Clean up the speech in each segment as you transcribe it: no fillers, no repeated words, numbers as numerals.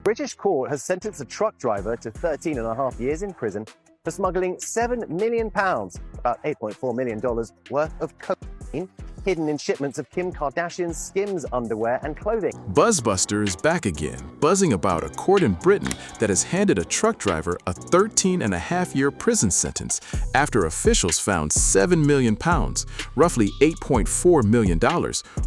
British court has sentenced a truck driver to 13.5 years in prison for smuggling £7 million, about $8.4 million worth of cocaine, hidden in shipments of Kim Kardashian's Skims underwear and clothing. Buzzbuster is back again, buzzing about a court in Britain that has handed a truck driver a 13.5-year prison sentence after officials found £7 million, roughly $8.4 million,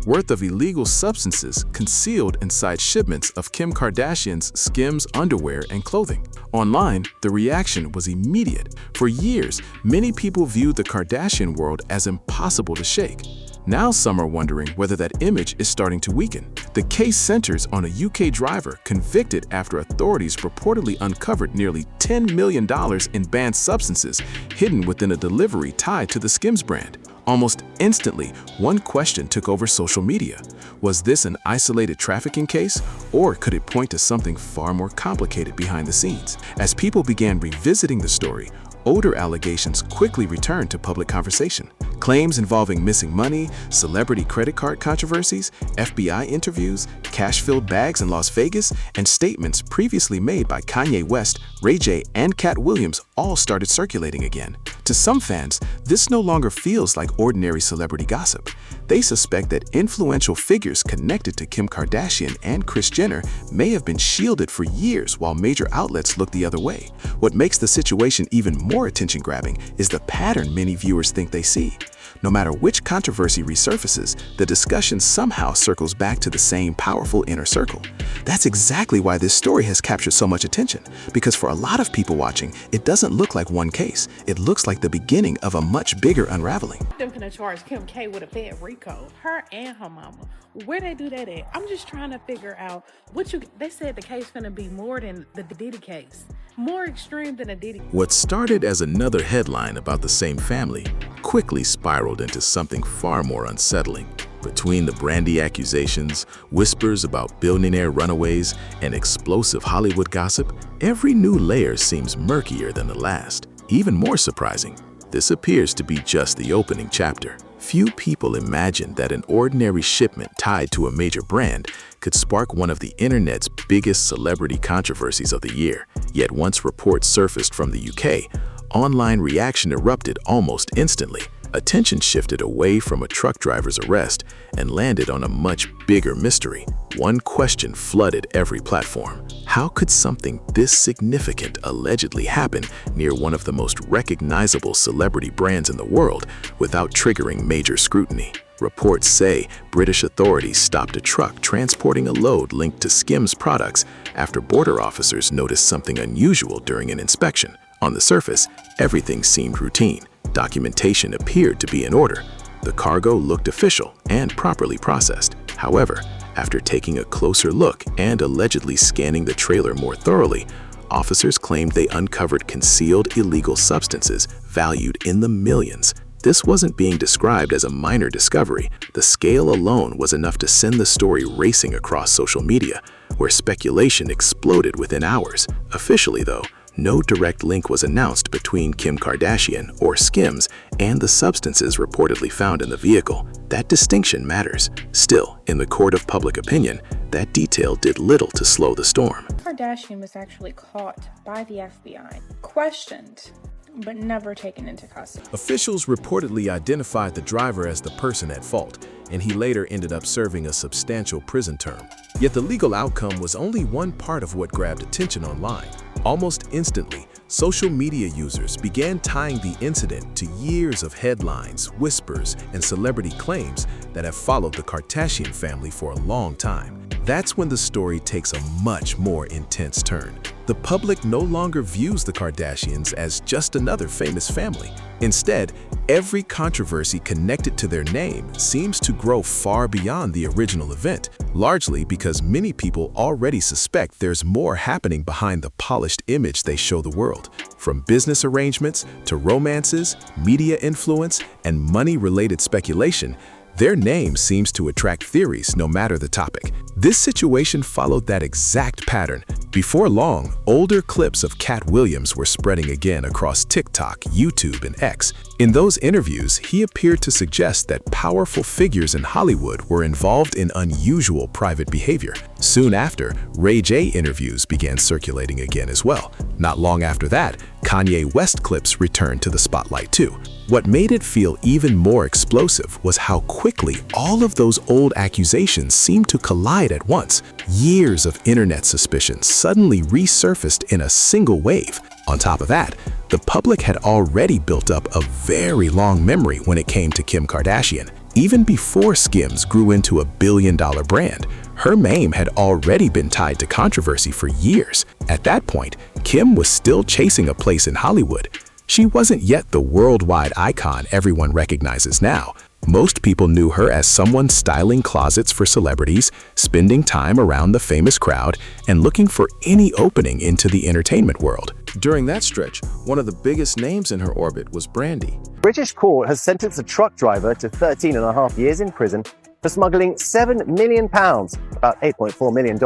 worth of illegal substances concealed inside shipments of Kim Kardashian's Skims underwear and clothing. Online, the reaction was immediate. For years, many people viewed the Kardashian world as impossible to shake. Now some are wondering whether that image is starting to weaken. The case centers on a UK driver convicted after authorities reportedly uncovered nearly $10 million in banned substances hidden within a delivery tied to the Skims brand. Almost instantly, one question took over social media. Was this an isolated trafficking case, or could it point to something far more complicated behind the scenes? As people began revisiting the story, older allegations quickly returned to public conversation. Claims involving missing money, celebrity credit card controversies, FBI interviews, cash-filled bags in Las Vegas, and statements previously made by Kanye West, Ray J, and Katt Williams all started circulating again. To some fans, this no longer feels like ordinary celebrity gossip. They suspect that influential figures connected to Kim Kardashian and Kris Jenner may have been shielded for years while major outlets look the other way. What makes the situation even more attention-grabbing is the pattern many viewers think they see. No matter which controversy resurfaces, the discussion somehow circles back to the same powerful inner circle. That's exactly why this story has captured so much attention, because for a lot of people watching, it doesn't look like one case. It looks like the beginning of a much bigger unraveling. Them gonna charge Kim K with a Fed RICO, her and her mama. Where they do that at? I'm just trying to figure out they said the case gonna be more than the Diddy case. More extreme than a Diddy. What started as another headline about the same family quickly spiraled into something far more unsettling. Between the brandy accusations, whispers about billionaire runaways, and explosive Hollywood gossip, every new layer seems murkier than the last. Even more surprising, this appears to be just the opening chapter. Few people imagined that an ordinary shipment tied to a major brand could spark one of the internet's biggest celebrity controversies of the year. Yet once reports surfaced from the UK, online reaction erupted almost instantly. Attention shifted away from a truck driver's arrest and landed on a much bigger mystery. One question flooded every platform. How could something this significant allegedly happen near one of the most recognizable celebrity brands in the world without triggering major scrutiny? Reports say British authorities stopped a truck transporting a load linked to Skims products after border officers noticed something unusual during an inspection. On the surface, everything seemed routine. Documentation appeared to be in order. The cargo looked official and properly processed. However, after taking a closer look and allegedly scanning the trailer more thoroughly, officers claimed they uncovered concealed illegal substances valued in the millions. This wasn't being described as a minor discovery. The scale alone was enough to send the story racing across social media, where speculation exploded within hours. Officially, though, no direct link was announced between Kim Kardashian, or Skims, and the substances reportedly found in the vehicle. That distinction matters. Still, in the court of public opinion, that detail did little to slow the storm. Kardashian was actually caught by the FBI, questioned, but never taken into custody. Officials reportedly identified the driver as the person at fault, and he later ended up serving a substantial prison term. Yet the legal outcome was only one part of what grabbed attention online. Almost instantly, social media users began tying the incident to years of headlines, whispers, and celebrity claims that have followed the Kardashian family for a long time. That's when the story takes a much more intense turn. The public no longer views the Kardashians as just another famous family. Instead, every controversy connected to their name seems to grow far beyond the original event, largely because many people already suspect there's more happening behind the polished image they show the world. From business arrangements to romances, media influence, and money-related speculation, their name seems to attract theories no matter the topic. This situation followed that exact pattern. Before long, older clips of Katt Williams were spreading again across TikTok, YouTube, and X. In those interviews, he appeared to suggest that powerful figures in Hollywood were involved in unusual private behavior. Soon after, Ray J interviews began circulating again as well. Not long after that, Kanye West clips returned to the spotlight too. What made it feel even more explosive was how quickly all of those old accusations seemed to collide at once. Years of internet suspicions suddenly resurfaced in a single wave. On top of that, the public had already built up a very long memory when it came to Kim Kardashian. Even before Skims grew into a billion-dollar brand, her name had already been tied to controversy for years. At that point, Kim was still chasing a place in Hollywood. She wasn't yet the worldwide icon everyone recognizes now. Most people knew her as someone styling closets for celebrities, spending time around the famous crowd, and looking for any opening into the entertainment world. During that stretch, one of the biggest names in her orbit was Brandy. British court has sentenced a truck driver to 13.5 years in prison for smuggling £7 million, about $8.4 million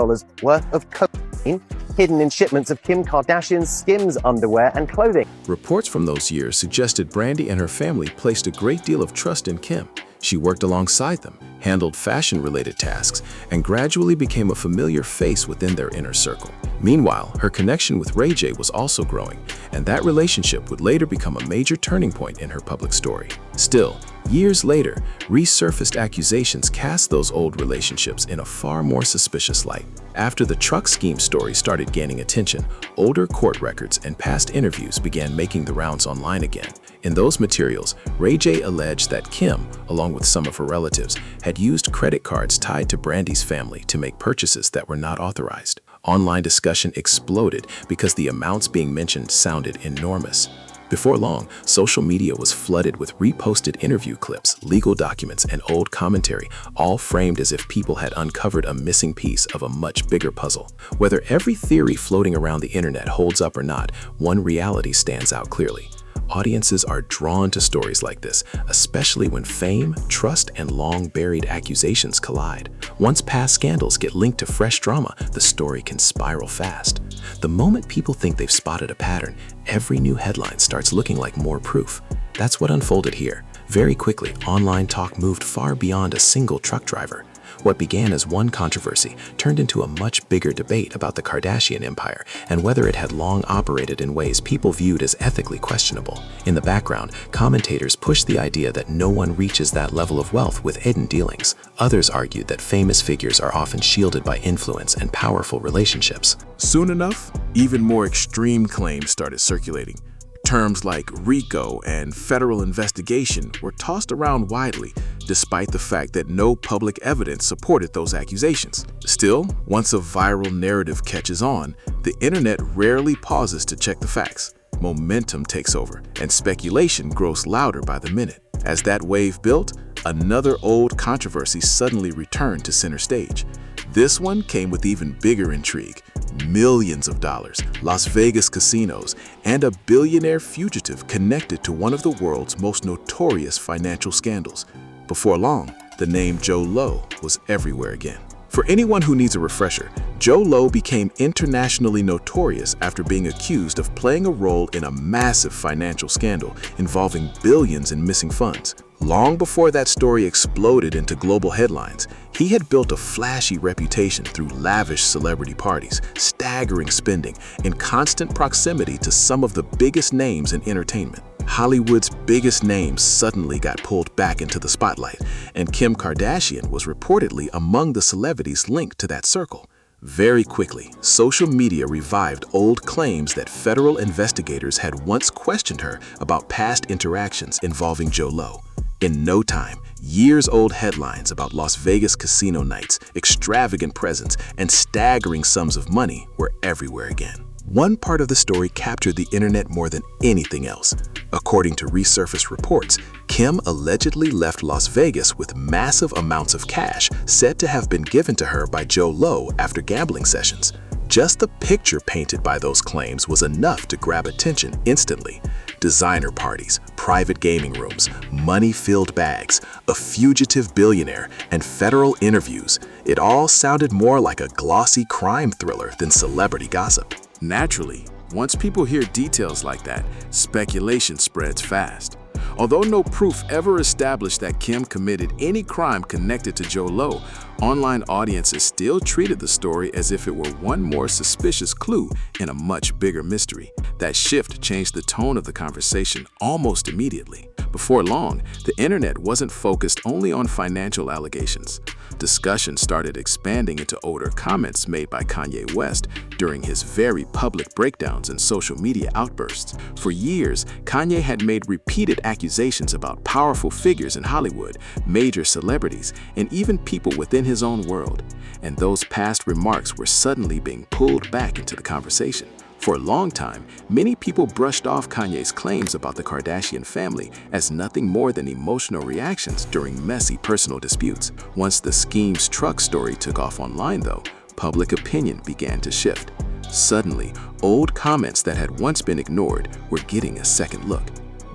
worth of cocaine, hidden in shipments of Kim Kardashian's Skims underwear and clothing. Reports from those years suggested Brandy and her family placed a great deal of trust in Kim. She worked alongside them, handled fashion-related tasks, and gradually became a familiar face within their inner circle. Meanwhile, her connection with Ray J was also growing, and that relationship would later become a major turning point in her public story. Still, years later, resurfaced accusations cast those old relationships in a far more suspicious light. After the truck scheme story started gaining attention, older court records and past interviews began making the rounds online again. In those materials, Ray J alleged that Kim, along with some of her relatives, had used credit cards tied to Brandy's family to make purchases that were not authorized. Online discussion exploded because the amounts being mentioned sounded enormous. Before long, social media was flooded with reposted interview clips, legal documents, and old commentary, all framed as if people had uncovered a missing piece of a much bigger puzzle. Whether every theory floating around the internet holds up or not, one reality stands out clearly. Audiences are drawn to stories like this, especially when fame, trust, and long-buried accusations collide. Once past scandals get linked to fresh drama, the story can spiral fast. The moment people think they've spotted a pattern, every new headline starts looking like more proof. That's what unfolded here. Very quickly, online talk moved far beyond a single truck driver. What began as one controversy turned into a much bigger debate about the Kardashian empire and whether it had long operated in ways people viewed as ethically questionable. In the background, commentators pushed the idea that no one reaches that level of wealth with hidden dealings. Others argued that famous figures are often shielded by influence and powerful relationships. Soon enough, even more extreme claims started circulating. Terms like RICO and federal investigation were tossed around widely, despite the fact that no public evidence supported those accusations. Still, once a viral narrative catches on, the internet rarely pauses to check the facts. Momentum takes over, and speculation grows louder by the minute. As that wave built, another old controversy suddenly returned to center stage. This one came with even bigger intrigue. Millions of dollars, Las Vegas casinos, and a billionaire fugitive connected to one of the world's most notorious financial scandals. Before long, the name Joe Low was everywhere again. For anyone who needs a refresher, Joe Low became internationally notorious after being accused of playing a role in a massive financial scandal involving billions in missing funds. Long before that story exploded into global headlines, he had built a flashy reputation through lavish celebrity parties, staggering spending, and constant proximity to some of the biggest names in entertainment. Hollywood's biggest names suddenly got pulled back into the spotlight, and Kim Kardashian was reportedly among the celebrities linked to that circle. Very quickly, social media revived old claims that federal investigators had once questioned her about past interactions involving Joe Low. In no time, years-old headlines about Las Vegas casino nights, extravagant presents, and staggering sums of money were everywhere again. One part of the story captured the internet more than anything else. According to resurfaced reports, Kim allegedly left Las Vegas with massive amounts of cash said to have been given to her by Joe Low after gambling sessions. Just the picture painted by those claims was enough to grab attention instantly. designer parties, private gaming rooms, money-filled bags, a fugitive billionaire, and federal interviews. It all sounded more like a glossy crime thriller than celebrity gossip. Naturally, once people hear details like that, speculation spreads fast. Although no proof ever established that Kim committed any crime connected to Joe Low, online audiences still treated the story as if it were one more suspicious clue in a much bigger mystery. That shift changed the tone of the conversation almost immediately. Before long, the internet wasn't focused only on financial allegations. Discussion started expanding into older comments made by Kanye West during his very public breakdowns and social media outbursts. For years, Kanye had made repeated accusations about powerful figures in Hollywood, major celebrities, and even people within his own world. And those past remarks were suddenly being pulled back into the conversation. For a long time, many people brushed off Kanye's claims about the Kardashian family as nothing more than emotional reactions during messy personal disputes. Once the Skims truck story took off online, though, public opinion began to shift. Suddenly, old comments that had once been ignored were getting a second look.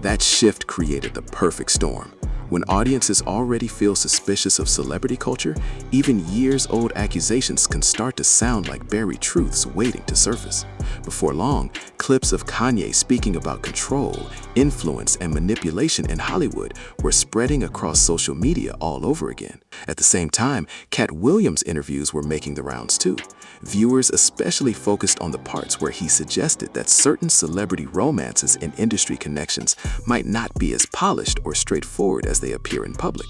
That shift created the perfect storm. When audiences already feel suspicious of celebrity culture, even years-old accusations can start to sound like buried truths waiting to surface. Before long, clips of Kanye speaking about control, influence, and manipulation in Hollywood were spreading across social media all over again. At the same time, Katt Williams' interviews were making the rounds too. Viewers especially focused on the parts where he suggested that certain celebrity romances and industry connections might not be as polished or straightforward as they appear in public.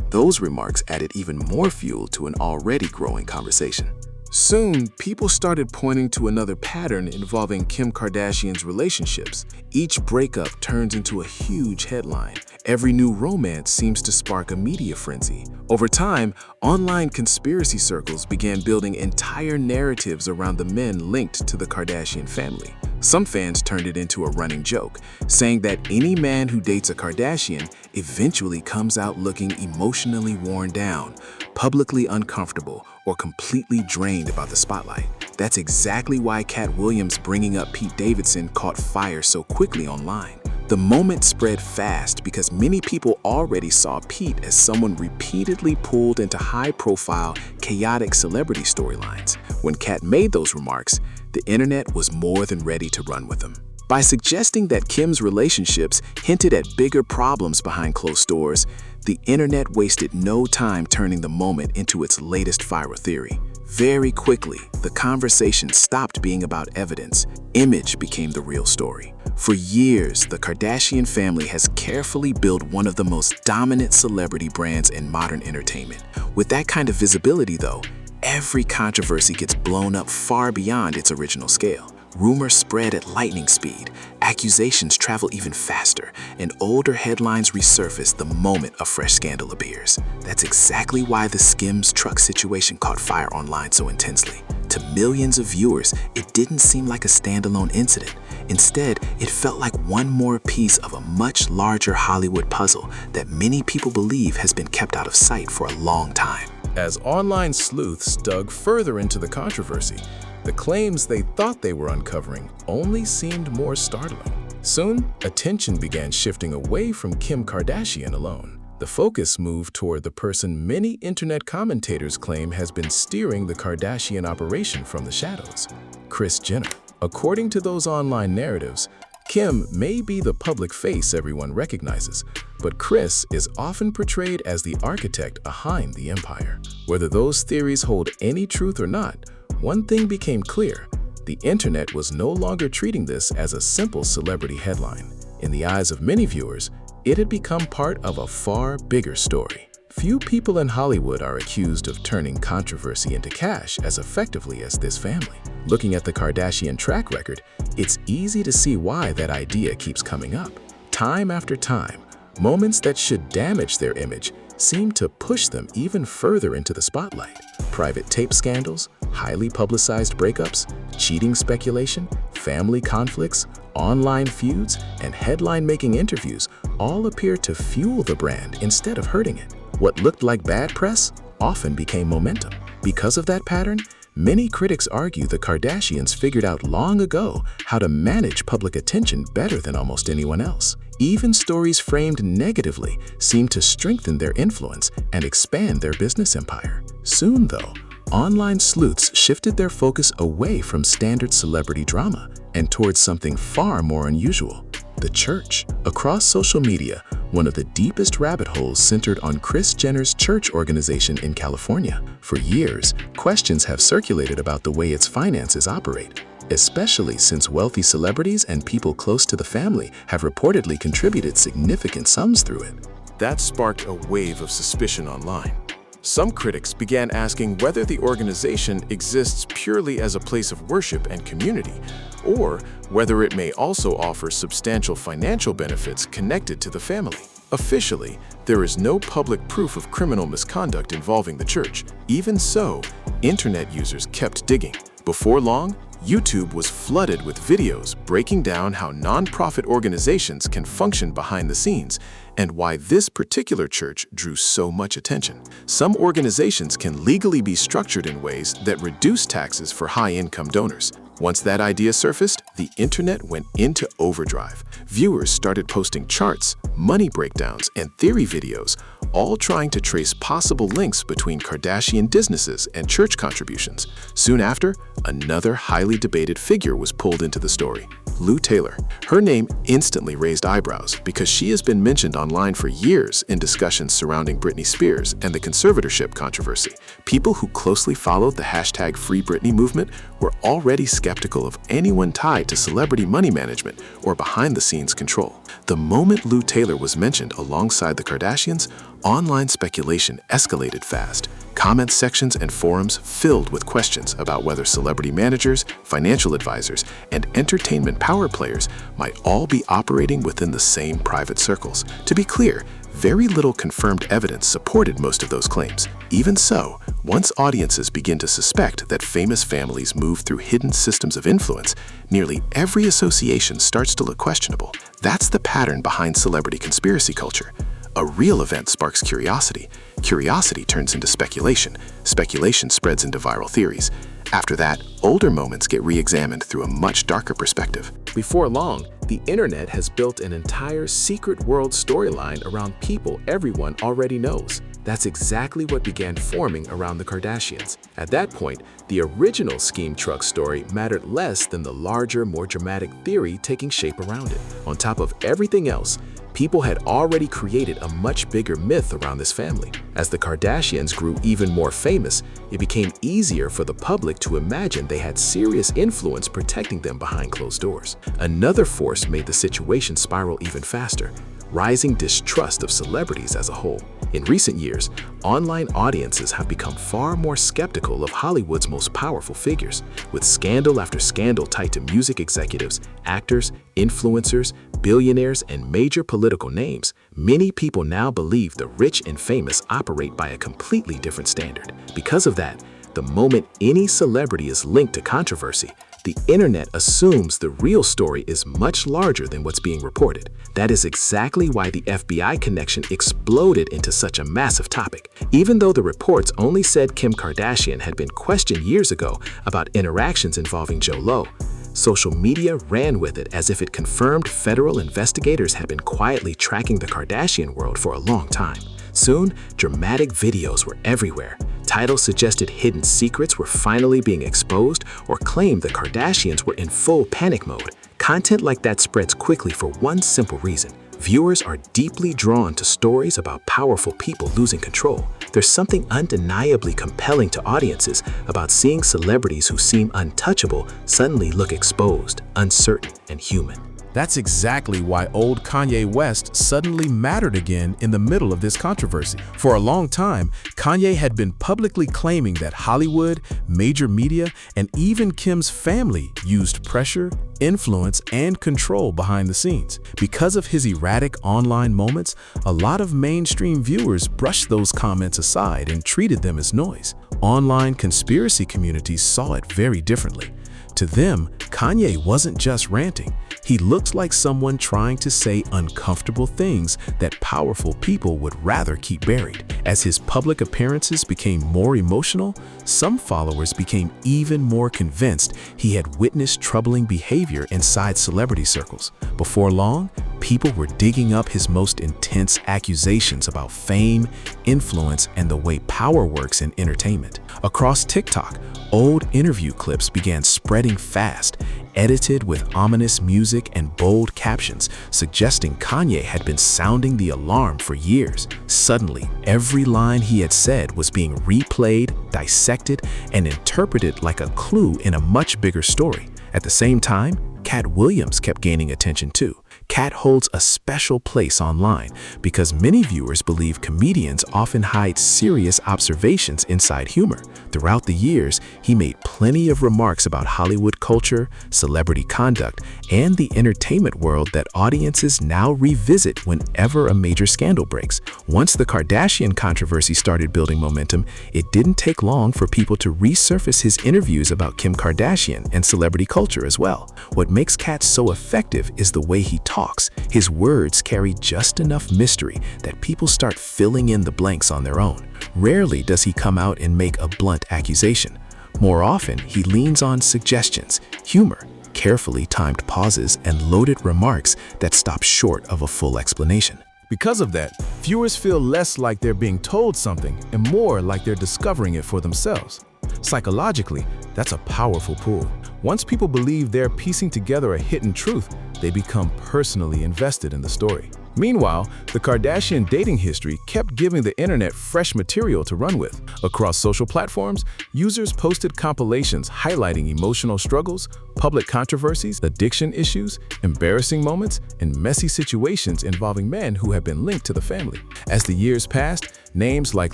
Those remarks added even more fuel to an already growing conversation. Soon, people started pointing to another pattern involving Kim Kardashian's relationships. Each breakup turns into a huge headline. Every new romance seems to spark a media frenzy. Over time, online conspiracy circles began building entire narratives around the men linked to the Kardashian family. Some fans turned it into a running joke, saying that any man who dates a Kardashian eventually comes out looking emotionally worn down, publicly uncomfortable, or completely drained about the spotlight. That's exactly why Katt Williams bringing up Pete Davidson caught fire so quickly online. The moment spread fast because many people already saw Pete as someone repeatedly pulled into high-profile, chaotic celebrity storylines. When Katt made those remarks, the internet was more than ready to run with them. By suggesting that Kim's relationships hinted at bigger problems behind closed doors, the internet wasted no time turning the moment into its latest viral theory. Very quickly, the conversation stopped being about evidence. Image became the real story. For years, the Kardashian family has carefully built one of the most dominant celebrity brands in modern entertainment. With that kind of visibility, though, every controversy gets blown up far beyond its original scale. Rumors spread at lightning speed, accusations travel even faster, and older headlines resurface the moment a fresh scandal appears. That's exactly why the Skims truck situation caught fire online so intensely. To millions of viewers, it didn't seem like a standalone incident. Instead, it felt like one more piece of a much larger Hollywood puzzle that many people believe has been kept out of sight for a long time. As online sleuths dug further into the controversy, the claims they thought they were uncovering only seemed more startling. Soon, attention began shifting away from Kim Kardashian alone. The focus moved toward the person many internet commentators claim has been steering the Kardashian operation from the shadows, Kris Jenner. According to those online narratives, Kim may be the public face everyone recognizes, but Kris is often portrayed as the architect behind the empire. Whether those theories hold any truth or not, one thing became clear: the internet was no longer treating this as a simple celebrity headline. In the eyes of many viewers, it had become part of a far bigger story. Few people in Hollywood are accused of turning controversy into cash as effectively as this family. Looking at the Kardashian track record, it's easy to see why that idea keeps coming up. Time after time, moments that should damage their image seem to push them even further into the spotlight. Private tape scandals, highly publicized breakups, cheating speculation, family conflicts, online feuds, and headline-making interviews all appear to fuel the brand instead of hurting it. What looked like bad press often became momentum. Because of that pattern, Many critics argue the Kardashians figured out long ago how to manage public attention better than almost anyone else. Even stories framed negatively seem to strengthen their influence and expand their business empire. Soon, though, online sleuths shifted their focus away from standard celebrity drama and towards something far more unusual: the church. Across social media, one of the deepest rabbit holes centered on Kris Jenner's church organization in California. For years, questions have circulated about the way its finances operate, especially since wealthy celebrities and people close to the family have reportedly contributed significant sums through it. That sparked a wave of suspicion online. Some critics began asking whether the organization exists purely as a place of worship and community, or whether it may also offer substantial financial benefits connected to the family. Officially, there is no public proof of criminal misconduct involving the church. Even so, internet users kept digging. Before long, YouTube was flooded with videos breaking down how nonprofit organizations can function behind the scenes and why this particular church drew so much attention. Some organizations can legally be structured in ways that reduce taxes for high-income donors. Once that idea surfaced, the internet went into overdrive. Viewers started posting charts, money breakdowns, and theory videos, all trying to trace possible links between Kardashian businesses and church contributions. Soon after, another highly debated figure was pulled into the story: Lou Taylor. Her name instantly raised eyebrows because she has been mentioned online for years in discussions surrounding Britney Spears and the conservatorship controversy. People who closely followed the hashtag Free Britney movement were already skeptical of anyone tied to celebrity money management or behind-the-scenes control. The moment Lou Taylor was mentioned alongside the Kardashians, online speculation escalated fast. Comment sections and forums filled with questions about whether celebrity managers, financial advisors, and entertainment power players might all be operating within the same private circles. To be clear, very little confirmed evidence supported most of those claims. Even so, once audiences begin to suspect that famous families move through hidden systems of influence, nearly every association starts to look questionable. That's the pattern behind celebrity conspiracy culture. A real event sparks curiosity. Curiosity turns into speculation. Speculation spreads into viral theories. After that, older moments get re-examined through a much darker perspective. Before long, the internet has built an entire secret world storyline around people everyone already knows. That's exactly what began forming around the Kardashians. At that point, the original scheme truck story mattered less than the larger, more dramatic theory taking shape around it. On top of everything else, people had already created a much bigger myth around this family. As the Kardashians grew even more famous, it became easier for the public to imagine they had serious influence protecting them behind closed doors. Another force made the situation spiral even faster: rising distrust of celebrities as a whole. In recent years, online audiences have become far more skeptical of Hollywood's most powerful figures. With scandal after scandal tied to music executives, actors, influencers, billionaires, and major political names, many people now believe the rich and famous operate by a completely different standard. Because of that, the moment any celebrity is linked to controversy, the internet assumes the real story is much larger than what's being reported. That is exactly why the FBI connection exploded into such a massive topic. Even though the reports only said Kim Kardashian had been questioned years ago about interactions involving Joe Low, social media ran with it as if it confirmed federal investigators had been quietly tracking the Kardashian world for a long time. Soon, dramatic videos were everywhere. Titles suggested hidden secrets were finally being exposed or claimed the Kardashians were in full panic mode. Content like that spreads quickly for one simple reason: viewers are deeply drawn to stories about powerful people losing control. There's something undeniably compelling to audiences about seeing celebrities who seem untouchable suddenly look exposed, uncertain, and human. That's exactly why old Kanye West suddenly mattered again in the middle of this controversy. For a long time, Kanye had been publicly claiming that Hollywood, major media, and even Kim's family used pressure, influence, and control behind the scenes. Because of his erratic online moments, a lot of mainstream viewers brushed those comments aside and treated them as noise. Online conspiracy communities saw it very differently. To them, Kanye wasn't just ranting. He looked like someone trying to say uncomfortable things that powerful people would rather keep buried. As his public appearances became more emotional, some followers became even more convinced he had witnessed troubling behavior inside celebrity circles. Before long, people were digging up his most intense accusations about fame, influence, and the way power works in entertainment. Across TikTok, old interview clips began spreading fast, edited with ominous music and bold captions, suggesting Kanye had been sounding the alarm for years. Suddenly, every line he had said was being replayed, dissected, and interpreted like a clue in a much bigger story. At the same time, Katt Williams kept gaining attention too. Katt holds a special place online because many viewers believe comedians often hide serious observations inside humor. Throughout the years, he made plenty of remarks about Hollywood culture, celebrity conduct, and the entertainment world that audiences now revisit whenever a major scandal breaks. Once the Kardashian controversy started building momentum, it didn't take long for people to resurface his interviews about Kim Kardashian and celebrity culture as well. What makes Katt so effective is the way he talks. His words carry just enough mystery that people start filling in the blanks on their own. Rarely does he come out and make a blunt accusation. More often, he leans on suggestions, humor, carefully timed pauses, and loaded remarks that stop short of a full explanation. Because of that, viewers feel less like they're being told something and more like they're discovering it for themselves. Psychologically, that's a powerful pull. Once people believe they're piecing together a hidden truth, they become personally invested in the story. Meanwhile, the Kardashian dating history kept giving the internet fresh material to run with. Across social platforms, users posted compilations highlighting emotional struggles, public controversies, addiction issues, embarrassing moments, and messy situations involving men who have been linked to the family. As the years passed, names like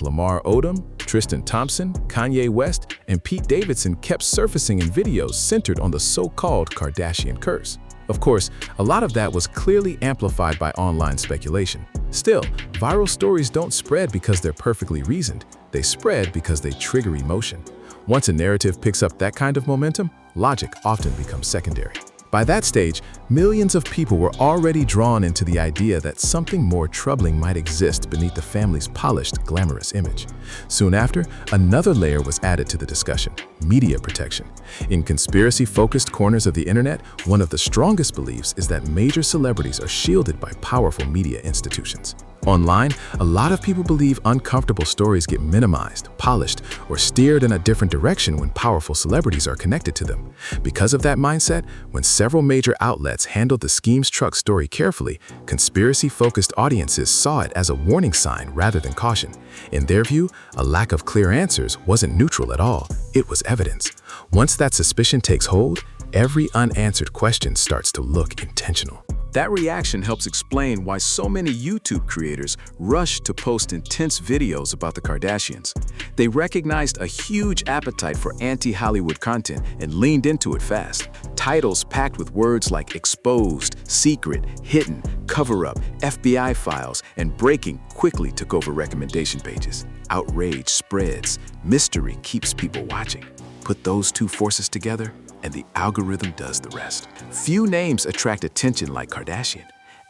Lamar Odom, Tristan Thompson, Kanye West, and Pete Davidson kept surfacing in videos centered on the so-called Kardashian curse. Of course, a lot of that was clearly amplified by online speculation. Still, viral stories don't spread because they're perfectly reasoned. They spread because they trigger emotion. Once a narrative picks up that kind of momentum, logic often becomes secondary. By that stage, millions of people were already drawn into the idea that something more troubling might exist beneath the family's polished, glamorous image. Soon after, another layer was added to the discussion: media protection. In conspiracy-focused corners of the internet, one of the strongest beliefs is that major celebrities are shielded by powerful media institutions. Online, a lot of people believe uncomfortable stories get minimized, polished, or steered in a different direction when powerful celebrities are connected to them. Because of that mindset, when several major outlets handled the Schemes truck story carefully, conspiracy-focused audiences saw it as a warning sign rather than caution. In their view, a lack of clear answers wasn't neutral at all, it was evidence. Once that suspicion takes hold, every unanswered question starts to look intentional. That reaction helps explain why so many YouTube creators rushed to post intense videos about the Kardashians. They recognized a huge appetite for anti-Hollywood content and leaned into it fast. Titles packed with words like exposed, secret, hidden, cover-up, FBI files, and breaking quickly took over recommendation pages. Outrage spreads, mystery keeps people watching. Put those two forces together, and the algorithm does the rest. Few names attract attention like Kardashian.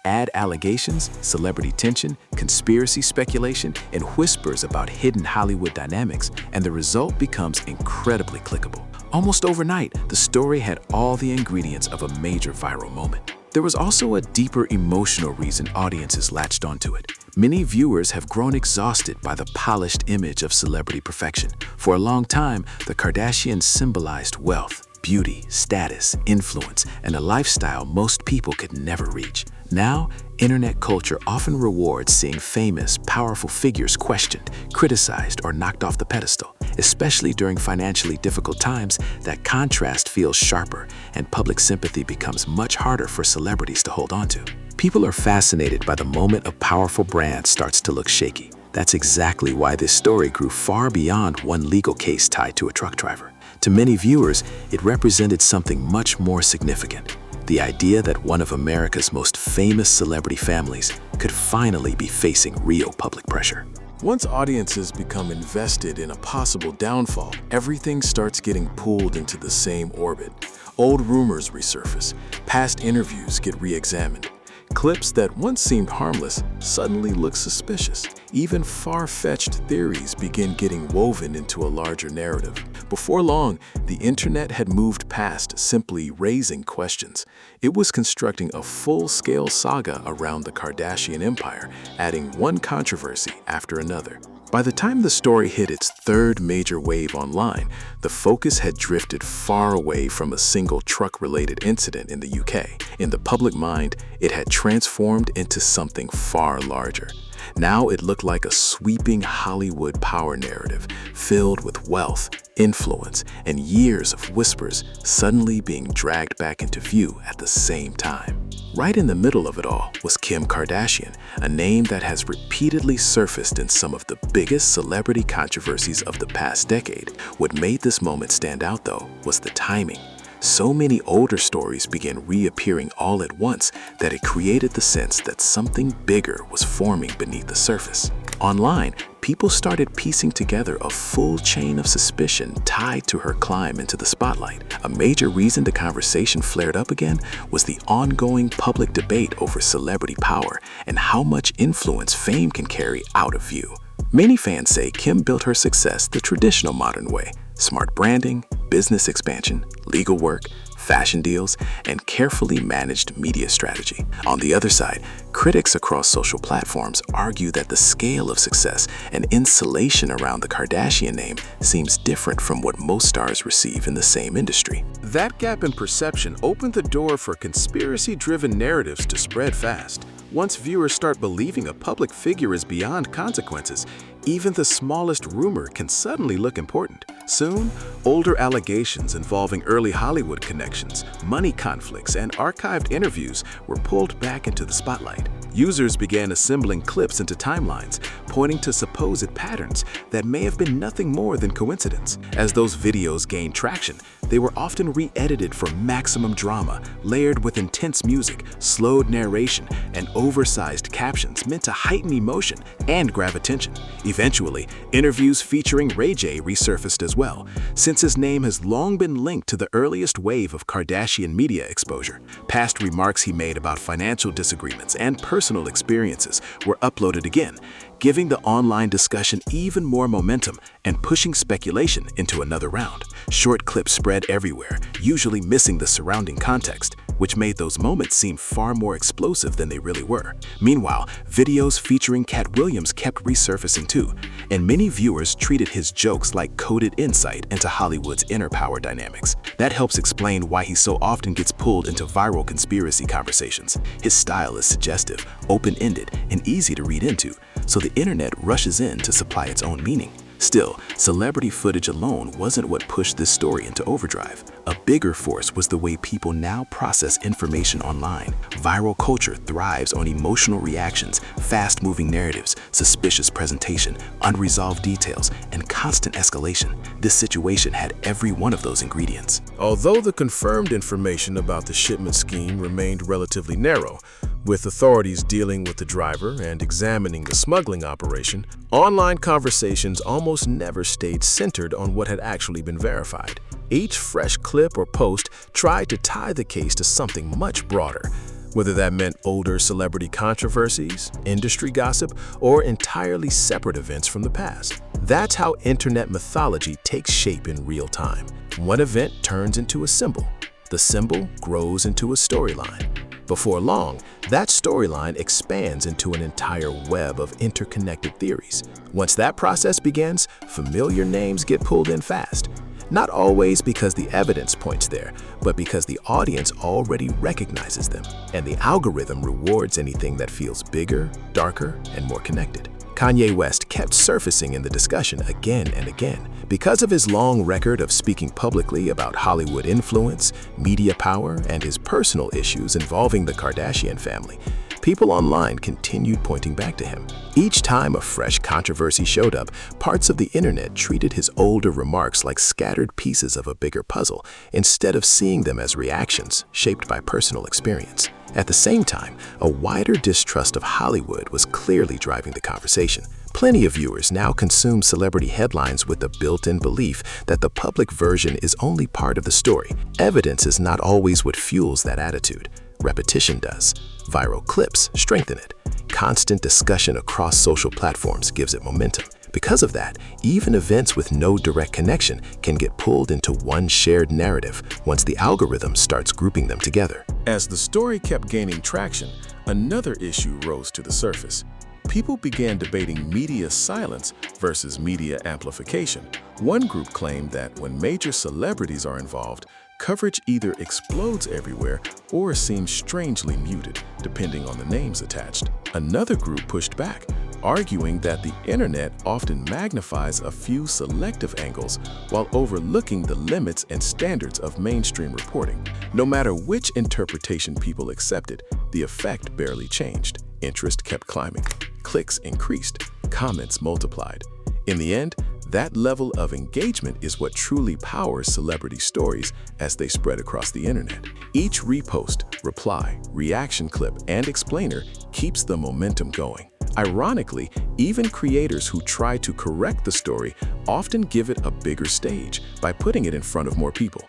Add allegations, celebrity tension, conspiracy speculation, and whispers about hidden Hollywood dynamics, and the result becomes incredibly clickable. Almost overnight, the story had all the ingredients of a major viral moment. There was also a deeper emotional reason audiences latched onto it. Many viewers have grown exhausted by the polished image of celebrity perfection. For a long time, the Kardashians symbolized wealth, beauty, status, influence, and a lifestyle most people could never reach. Now, internet culture often rewards seeing famous, powerful figures questioned, criticized, or knocked off the pedestal. Especially during financially difficult times, that contrast feels sharper, and public sympathy becomes much harder for celebrities to hold on to. People are fascinated by the moment a powerful brand starts to look shaky. That's exactly why this story grew far beyond one legal case tied to a truck driver. To many viewers, it represented something much more significant: the idea that one of America's most famous celebrity families could finally be facing real public pressure. Once audiences become invested in a possible downfall, everything starts getting pulled into the same orbit. Old rumors resurface, past interviews get re-examined. Clips that once seemed harmless suddenly look suspicious. Even far-fetched theories begin getting woven into a larger narrative. Before long, the internet had moved past simply raising questions. It was constructing a full-scale saga around the Kardashian empire, adding one controversy after another. By the time the story hit its third major wave online, the focus had drifted far away from a single truck-related incident in the UK. In the public mind, it had transformed into something far larger. Now it looked like a sweeping Hollywood power narrative, filled with wealth, influence, and years of whispers suddenly being dragged back into view at the same time. Right in the middle of it all was Kim Kardashian, a name that has repeatedly surfaced in some of the biggest celebrity controversies of the past decade. What made this moment stand out, though, was the timing. So many older stories began reappearing all at once that it created the sense that something bigger was forming beneath the surface. Online, people started piecing together a full chain of suspicion tied to her climb into the spotlight. A major reason the conversation flared up again was the ongoing public debate over celebrity power and how much influence fame can carry out of view. Many fans say Kim built her success the traditional modern way: smart branding, business expansion, legal work, fashion deals, and carefully managed media strategy. On the other side, critics across social platforms argue that the scale of success and insulation around the Kardashian name seems different from what most stars receive in the same industry. That gap in perception opened the door for conspiracy-driven narratives to spread fast. Once viewers start believing a public figure is beyond consequences, even the smallest rumor can suddenly look important. Soon, older allegations involving early Hollywood connections, money conflicts, and archived interviews were pulled back into the spotlight. Users began assembling clips into timelines, pointing to supposed patterns that may have been nothing more than coincidence. As those videos gained traction, they were often re-edited for maximum drama, layered with intense music, slowed narration, and oversized captions meant to heighten emotion and grab attention. Eventually, interviews featuring Ray J resurfaced as well, since his name has long been linked to the earliest wave of Kardashian media exposure. Past remarks he made about financial disagreements and personal experiences were uploaded again, giving the online discussion even more momentum and pushing speculation into another round. Short clips spread everywhere, usually missing the surrounding context, which made those moments seem far more explosive than they really were. Meanwhile, videos featuring Katt Williams kept resurfacing too, and many viewers treated his jokes like coded insight into Hollywood's inner power dynamics. That helps explain why he so often gets pulled into viral conspiracy conversations. His style is suggestive, open-ended, and easy to read into, so the internet rushes in to supply its own meaning. Still, celebrity footage alone wasn't what pushed this story into overdrive. A bigger force was the way people now process information online. Viral culture thrives on emotional reactions, fast-moving narratives, suspicious presentation, unresolved details, and constant escalation. This situation had every one of those ingredients. Although the confirmed information about the shipment scheme remained relatively narrow, with authorities dealing with the driver and examining the smuggling operation, online conversations almost never stayed centered on what had actually been verified. Each fresh clip or post tried to tie the case to something much broader, whether that meant older celebrity controversies, industry gossip, or entirely separate events from the past. That's how internet mythology takes shape in real time. One event turns into a symbol. The symbol grows into a storyline. Before long, that storyline expands into an entire web of interconnected theories. Once that process begins, familiar names get pulled in fast. Not always because the evidence points there, but because the audience already recognizes them, and the algorithm rewards anything that feels bigger, darker, and more connected. Kanye West kept surfacing in the discussion again and again. Because of his long record of speaking publicly about Hollywood influence, media power, and his personal issues involving the Kardashian family, people online continued pointing back to him. Each time a fresh controversy showed up, parts of the internet treated his older remarks like scattered pieces of a bigger puzzle, instead of seeing them as reactions shaped by personal experience. At the same time, a wider distrust of Hollywood was clearly driving the conversation. Plenty of viewers now consume celebrity headlines with the built-in belief that the public version is only part of the story. Evidence is not always what fuels that attitude. Repetition does. Viral clips strengthen it. Constant discussion across social platforms gives it momentum. Because of that, even events with no direct connection can get pulled into one shared narrative once the algorithm starts grouping them together. As the story kept gaining traction, another issue rose to the surface. People began debating media silence versus media amplification. One group claimed that when major celebrities are involved, coverage either explodes everywhere or seems strangely muted, depending on the names attached. Another group pushed back, arguing that the internet often magnifies a few selective angles while overlooking the limits and standards of mainstream reporting. No matter which interpretation people accepted, the effect barely changed. Interest kept climbing. Clicks increased. Comments multiplied. In the end, that level of engagement is what truly powers celebrity stories as they spread across the internet. Each repost, reply, reaction clip, and explainer keeps the momentum going. Ironically, even creators who try to correct the story often give it a bigger stage by putting it in front of more people.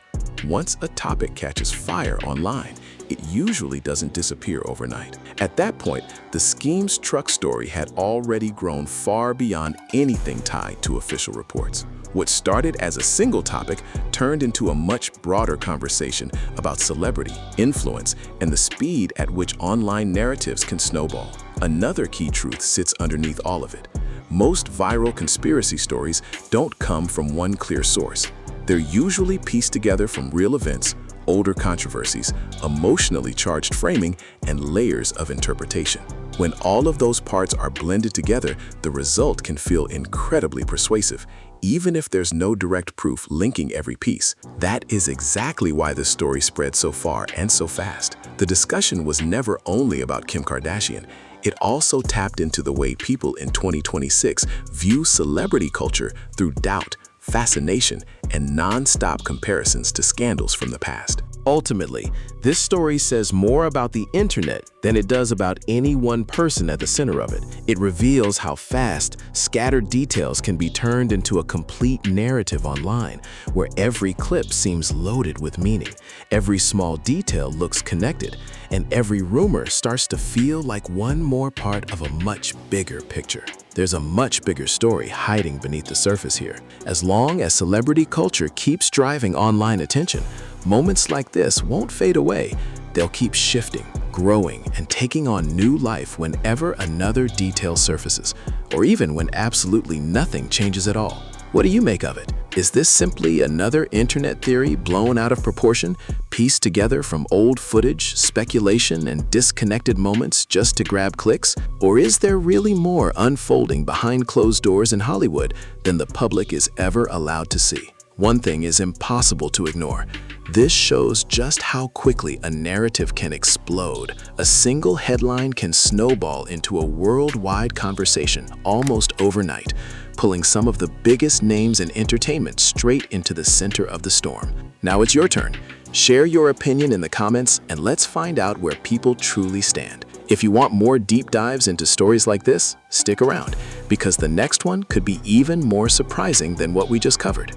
Once a topic catches fire online, it usually doesn't disappear overnight. At that point, the Skims truck story had already grown far beyond anything tied to official reports. What started as a single topic turned into a much broader conversation about celebrity, influence, and the speed at which online narratives can snowball. Another key truth sits underneath all of it. Most viral conspiracy stories don't come from one clear source. They're usually pieced together from real events, older controversies, emotionally charged framing, and layers of interpretation. When all of those parts are blended together, the result can feel incredibly persuasive, even if there's no direct proof linking every piece. That is exactly why the story spread so far and so fast. The discussion was never only about Kim Kardashian. It also tapped into the way people in 2026 view celebrity culture through doubt, fascination, and non-stop comparisons to scandals from the past. Ultimately, this story says more about the internet than it does about any one person at the center of it. It reveals how fast, scattered details can be turned into a complete narrative online, where every clip seems loaded with meaning, every small detail looks connected, and every rumor starts to feel like one more part of a much bigger picture. There's a much bigger story hiding beneath the surface here. As long as celebrity culture keeps driving online attention, moments like this won't fade away. They'll keep shifting, growing, and taking on new life whenever another detail surfaces, or even when absolutely nothing changes at all. What do you make of it? Is this simply another internet theory blown out of proportion, pieced together from old footage, speculation, and disconnected moments just to grab clicks? Or is there really more unfolding behind closed doors in Hollywood than the public is ever allowed to see? One thing is impossible to ignore. This shows just how quickly a narrative can explode. A single headline can snowball into a worldwide conversation almost overnight, pulling some of the biggest names in entertainment straight into the center of the storm. Now it's your turn. Share your opinion in the comments and let's find out where people truly stand. If you want more deep dives into stories like this, stick around, because the next one could be even more surprising than what we just covered.